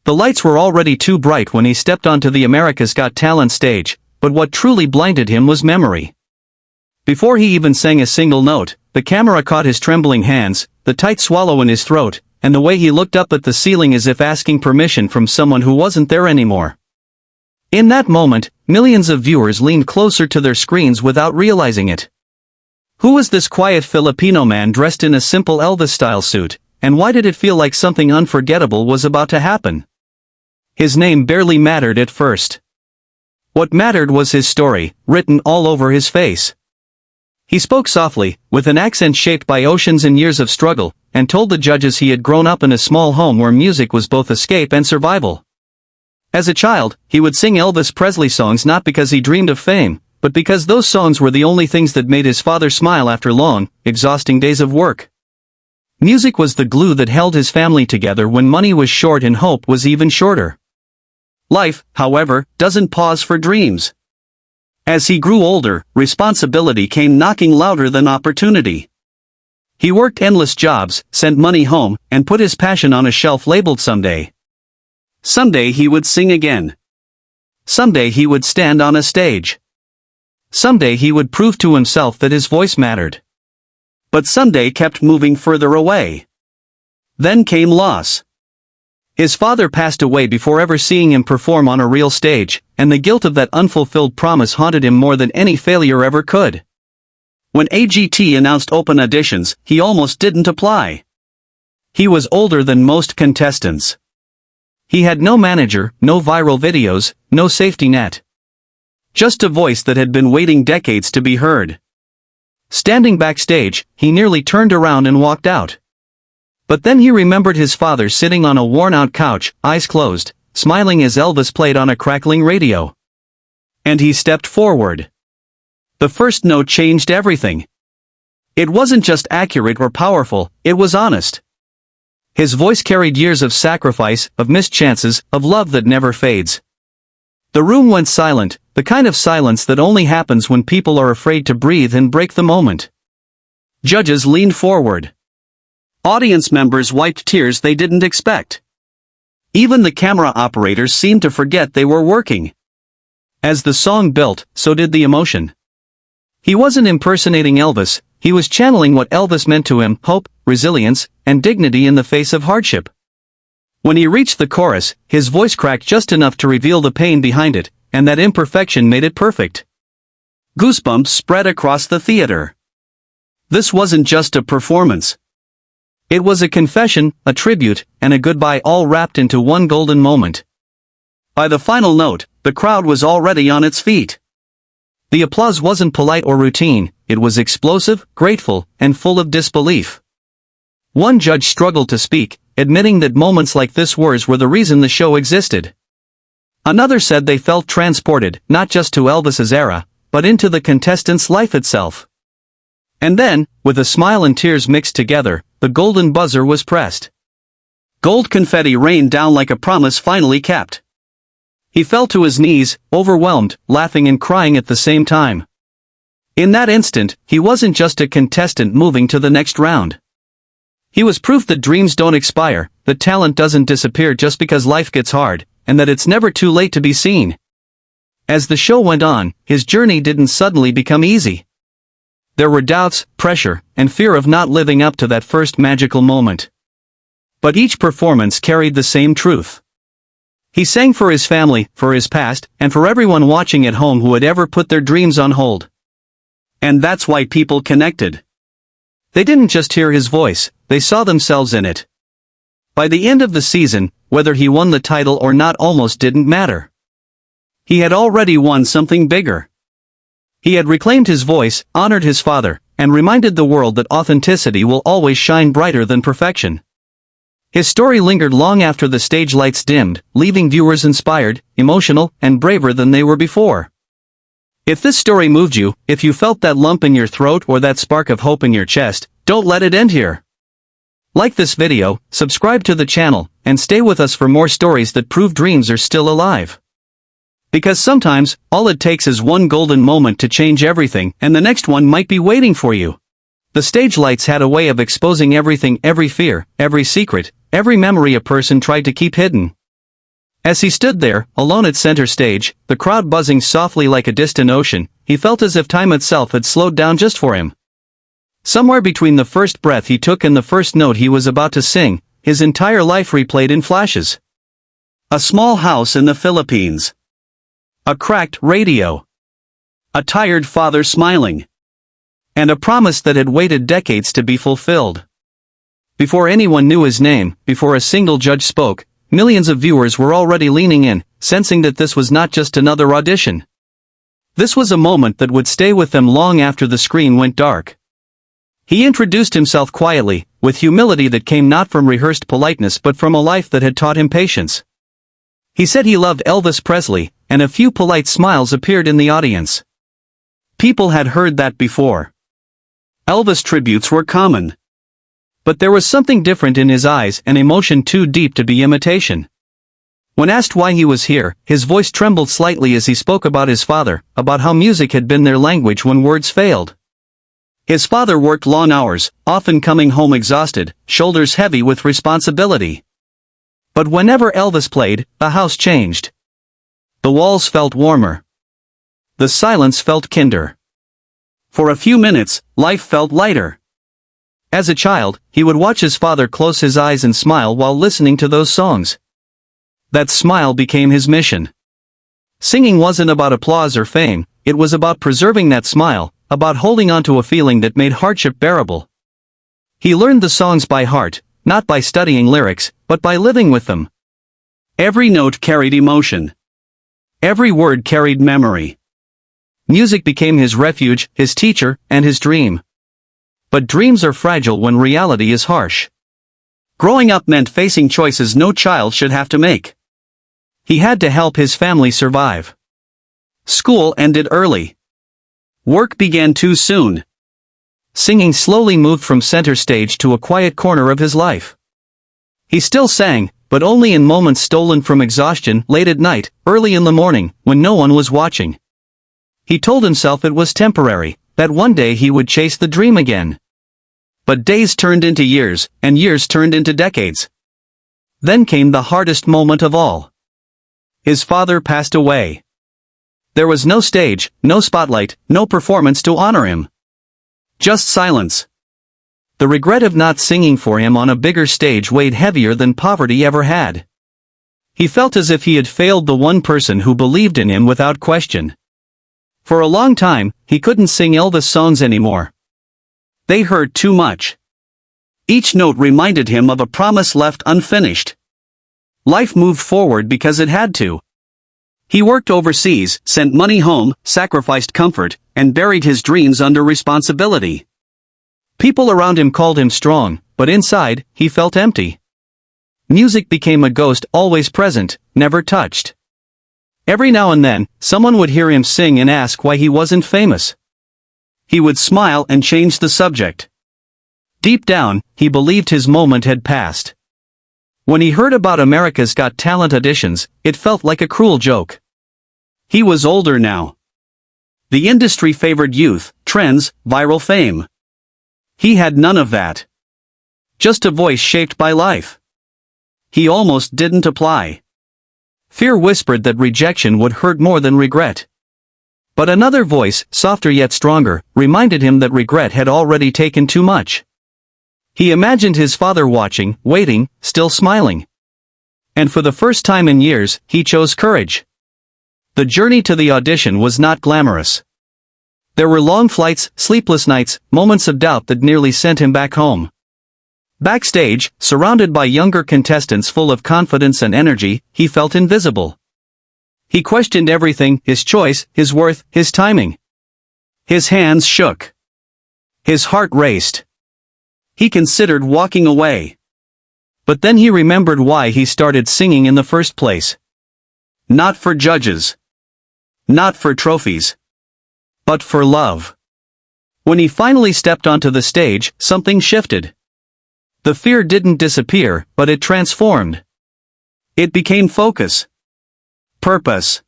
The lights were already too bright when he stepped onto the America's Got Talent stage, but what truly blinded him was memory. Before he even sang a single note, the camera caught his trembling hands, the tight swallow in his throat, and the way he looked up at the ceiling as if asking permission from someone who wasn't there anymore. In that moment, millions of viewers leaned closer to their screens without realizing it. Who was this quiet Filipino man dressed in a simple Elvis-style suit, and why did it feel like something unforgettable was about to happen? His name barely mattered at first. What mattered was his story, written all over his face. He spoke softly, with an accent shaped by oceans and years of struggle, and told the judges he had grown up in a small home where music was both escape and survival. As a child, he would sing Elvis Presley songs not because he dreamed of fame, but because those songs were the only things that made his father smile after long, exhausting days of work. Music was the glue that held his family together when money was short and hope was even shorter. Life, however, doesn't pause for dreams. As he grew older, responsibility came knocking louder than opportunity. He worked endless jobs, sent money home, and put his passion on a shelf labeled someday. Someday he would sing again. Someday he would stand on a stage. Someday he would prove to himself that his voice mattered. But someday kept moving further away. Then came loss. His father passed away before ever seeing him perform on a real stage, and the guilt of that unfulfilled promise haunted him more than any failure ever could. When AGT announced open auditions, he almost didn't apply. He was older than most contestants. He had no manager, no viral videos, no safety net. Just a voice that had been waiting decades to be heard. Standing backstage, he nearly turned around and walked out. But then he remembered his father sitting on a worn-out couch, eyes closed, smiling as Elvis played on a crackling radio. And he stepped forward. The first note changed everything. It wasn't just accurate or powerful, it was honest. His voice carried years of sacrifice, of missed chances, of love that never fades. The room went silent, the kind of silence that only happens when people are afraid to breathe and break the moment. Judges leaned forward. Audience members wiped tears they didn't expect. Even the camera operators seemed to forget they were working. As the song built, so did the emotion. He wasn't impersonating Elvis, he was channeling what Elvis meant to him: hope, resilience, and dignity in the face of hardship. When he reached the chorus, his voice cracked just enough to reveal the pain behind it, and that imperfection made it perfect. Goosebumps spread across the theater. This wasn't just a performance. It was a confession, a tribute, and a goodbye all wrapped into one golden moment. By the final note, the crowd was already on its feet. The applause wasn't polite or routine, it was explosive, grateful, and full of disbelief. One judge struggled to speak, admitting that moments like this were the reason the show existed. Another said they felt transported, not just to Elvis's era, but into the contestant's life itself. And then, with a smile and tears mixed together, the golden buzzer was pressed. Gold confetti rained down like a promise finally kept. He fell to his knees, overwhelmed, laughing and crying at the same time. In that instant, he wasn't just a contestant moving to the next round. He was proof that dreams don't expire, that talent doesn't disappear just because life gets hard, and that it's never too late to be seen. As the show went on, his journey didn't suddenly become easy. There were doubts, pressure, and fear of not living up to that first magical moment. But each performance carried the same truth. He sang for his family, for his past, and for everyone watching at home who had ever put their dreams on hold. And that's why people connected. They didn't just hear his voice, they saw themselves in it. By the end of the season, whether he won the title or not almost didn't matter. He had already won something bigger. He had reclaimed his voice, honored his father, and reminded the world that authenticity will always shine brighter than perfection. His story lingered long after the stage lights dimmed, leaving viewers inspired, emotional, and braver than they were before. If this story moved you, if you felt that lump in your throat or that spark of hope in your chest, don't let it end here. Like this video, subscribe to the channel, and stay with us for more stories that prove dreams are still alive. Because sometimes, all it takes is one golden moment to change everything, and the next one might be waiting for you. The stage lights had a way of exposing everything, every fear, every secret, every memory a person tried to keep hidden. As he stood there, alone at center stage, the crowd buzzing softly like a distant ocean, he felt as if time itself had slowed down just for him. Somewhere between the first breath he took and the first note he was about to sing, his entire life replayed in flashes. A small house in the Philippines. A cracked radio. A tired father smiling. And a promise that had waited decades to be fulfilled. Before anyone knew his name, before a single judge spoke, millions of viewers were already leaning in, sensing that this was not just another audition. This was a moment that would stay with them long after the screen went dark. He introduced himself quietly, with humility that came not from rehearsed politeness but from a life that had taught him patience. He said he loved Elvis Presley, and a few polite smiles appeared in the audience. People had heard that before. Elvis tributes were common. But there was something different in his eyes, an emotion too deep to be imitation. When asked why he was here, his voice trembled slightly as he spoke about his father, about how music had been their language when words failed. His father worked long hours, often coming home exhausted, shoulders heavy with responsibility. But whenever Elvis played, the house changed. The walls felt warmer. The silence felt kinder. For a few minutes, life felt lighter. As a child, he would watch his father close his eyes and smile while listening to those songs. That smile became his mission. Singing wasn't about applause or fame, it was about preserving that smile, about holding on to a feeling that made hardship bearable. He learned the songs by heart, not by studying lyrics, but by living with them. Every note carried emotion. Every word carried memory. Music became his refuge, his teacher, and his dream. But dreams are fragile when reality is harsh. Growing up meant facing choices no child should have to make. He had to help his family survive. School ended early. Work began too soon. Singing slowly moved from center stage to a quiet corner of his life. He still sang, but only in moments stolen from exhaustion, late at night, early in the morning, when no one was watching. He told himself it was temporary, that one day he would chase the dream again. But days turned into years, and years turned into decades. Then came the hardest moment of all. His father passed away. There was no stage, no spotlight, no performance to honor him. Just silence. The regret of not singing for him on a bigger stage weighed heavier than poverty ever had. He felt as if he had failed the one person who believed in him without question. For a long time, he couldn't sing Elvis songs anymore. They hurt too much. Each note reminded him of a promise left unfinished. Life moved forward because it had to. He worked overseas, sent money home, sacrificed comfort, and buried his dreams under responsibility. People around him called him strong, but inside, he felt empty. Music became a ghost, always present, never touched. Every now and then, someone would hear him sing and ask why he wasn't famous. He would smile and change the subject. Deep down, he believed his moment had passed. When he heard about America's Got Talent auditions, it felt like a cruel joke. He was older now. The industry favored youth, trends, viral fame. He had none of that. Just a voice shaped by life. He almost didn't apply. Fear whispered that rejection would hurt more than regret. But another voice, softer yet stronger, reminded him that regret had already taken too much. He imagined his father watching, waiting, still smiling. And for the first time in years, he chose courage. The journey to the audition was not glamorous. There were long flights, sleepless nights, moments of doubt that nearly sent him back home. Backstage, surrounded by younger contestants full of confidence and energy, he felt invisible. He questioned everything, his choice, his worth, his timing. His hands shook. His heart raced. He considered walking away. But then he remembered why he started singing in the first place. Not for judges. Not for trophies. But for love. When he finally stepped onto the stage, something shifted. The fear didn't disappear, but it transformed. It became focus. Purpose.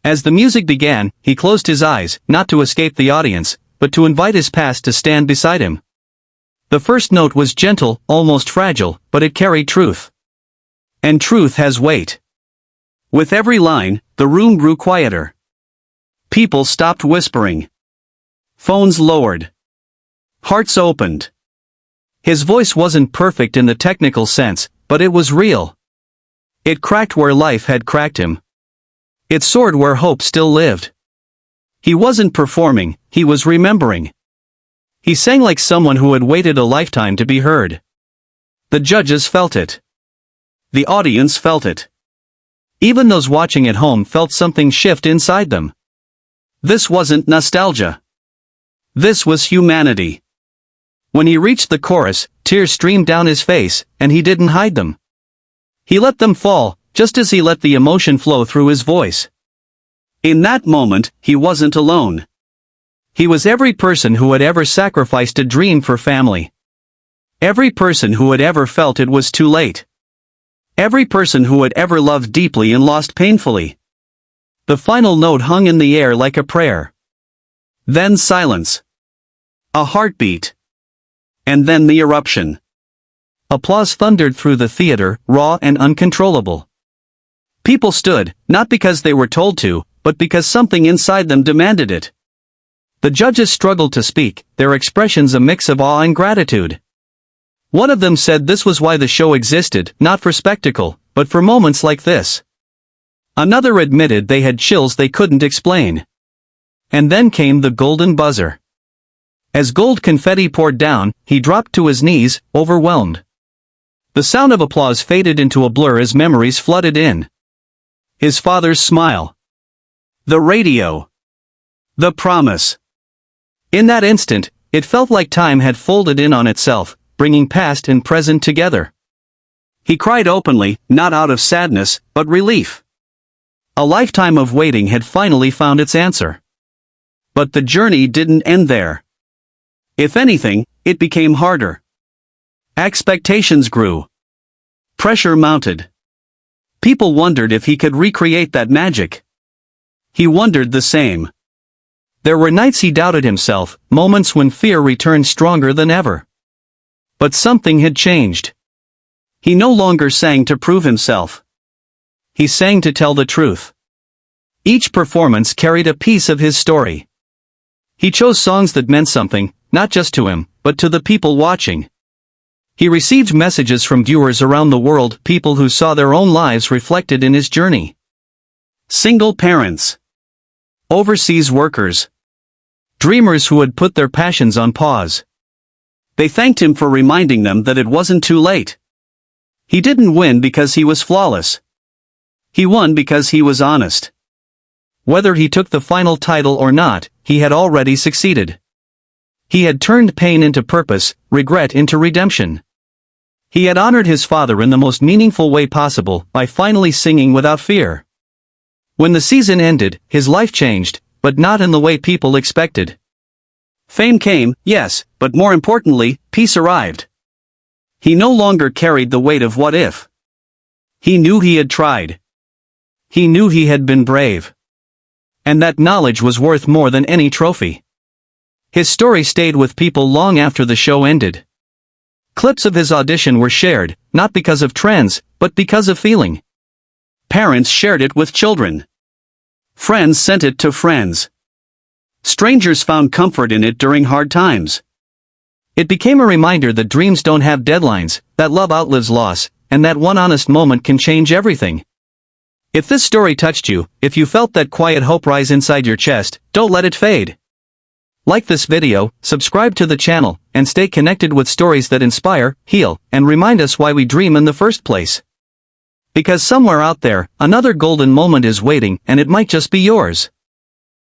As the music began, he closed his eyes, not to escape the audience, but to invite his past to stand beside him. The first note was gentle, almost fragile, but it carried truth. And truth has weight. With every line, the room grew quieter. People stopped whispering. Phones lowered. Hearts opened. His voice wasn't perfect in the technical sense, but it was real. It cracked where life had cracked him. It soared where hope still lived. He wasn't performing, he was remembering. He sang like someone who had waited a lifetime to be heard. The judges felt it. The audience felt it. Even those watching at home felt something shift inside them. This wasn't nostalgia. This was humanity. When he reached the chorus, tears streamed down his face, and he didn't hide them. He let them fall, just as he let the emotion flow through his voice. In that moment, he wasn't alone. He was every person who had ever sacrificed a dream for family. Every person who had ever felt it was too late. Every person who had ever loved deeply and lost painfully. The final note hung in the air like a prayer. Then silence. A heartbeat. And then the eruption. Applause thundered through the theater, raw and uncontrollable. People stood, not because they were told to, but because something inside them demanded it. The judges struggled to speak, their expressions a mix of awe and gratitude. One of them said this was why the show existed, not for spectacle, but for moments like this. Another admitted they had chills they couldn't explain. And then came the golden buzzer. As gold confetti poured down, he dropped to his knees, overwhelmed. The sound of applause faded into a blur as memories flooded in. His father's smile. The radio. The promise. In that instant, it felt like time had folded in on itself, bringing past and present together. He cried openly, not out of sadness, but relief. A lifetime of waiting had finally found its answer. But the journey didn't end there. If anything, it became harder. Expectations grew. Pressure mounted. People wondered if he could recreate that magic. He wondered the same. There were nights he doubted himself, moments when fear returned stronger than ever. But something had changed. He no longer sang to prove himself. He sang to tell the truth. Each performance carried a piece of his story. He chose songs that meant something, not just to him, but to the people watching. He received messages from viewers around the world, people who saw their own lives reflected in his journey. Single parents. Overseas workers. Dreamers who had put their passions on pause. They thanked him for reminding them that it wasn't too late. He didn't win because he was flawless. He won because he was honest. Whether he took the final title or not, he had already succeeded. He had turned pain into purpose, regret into redemption. He had honored his father in the most meaningful way possible, by finally singing without fear. When the season ended, his life changed, but not in the way people expected. Fame came, yes, but more importantly, peace arrived. He no longer carried the weight of what if. He knew he had tried. He knew he had been brave. And that knowledge was worth more than any trophy. His story stayed with people long after the show ended. Clips of his audition were shared, not because of trends, but because of feeling. Parents shared it with children. Friends sent it to friends. Strangers found comfort in it during hard times. It became a reminder that dreams don't have deadlines, that love outlives loss, and that one honest moment can change everything. If this story touched you, if you felt that quiet hope rise inside your chest, don't let it fade. Like this video, subscribe to the channel, and stay connected with stories that inspire, heal, and remind us why we dream in the first place. Because somewhere out there, another golden moment is waiting, and it might just be yours.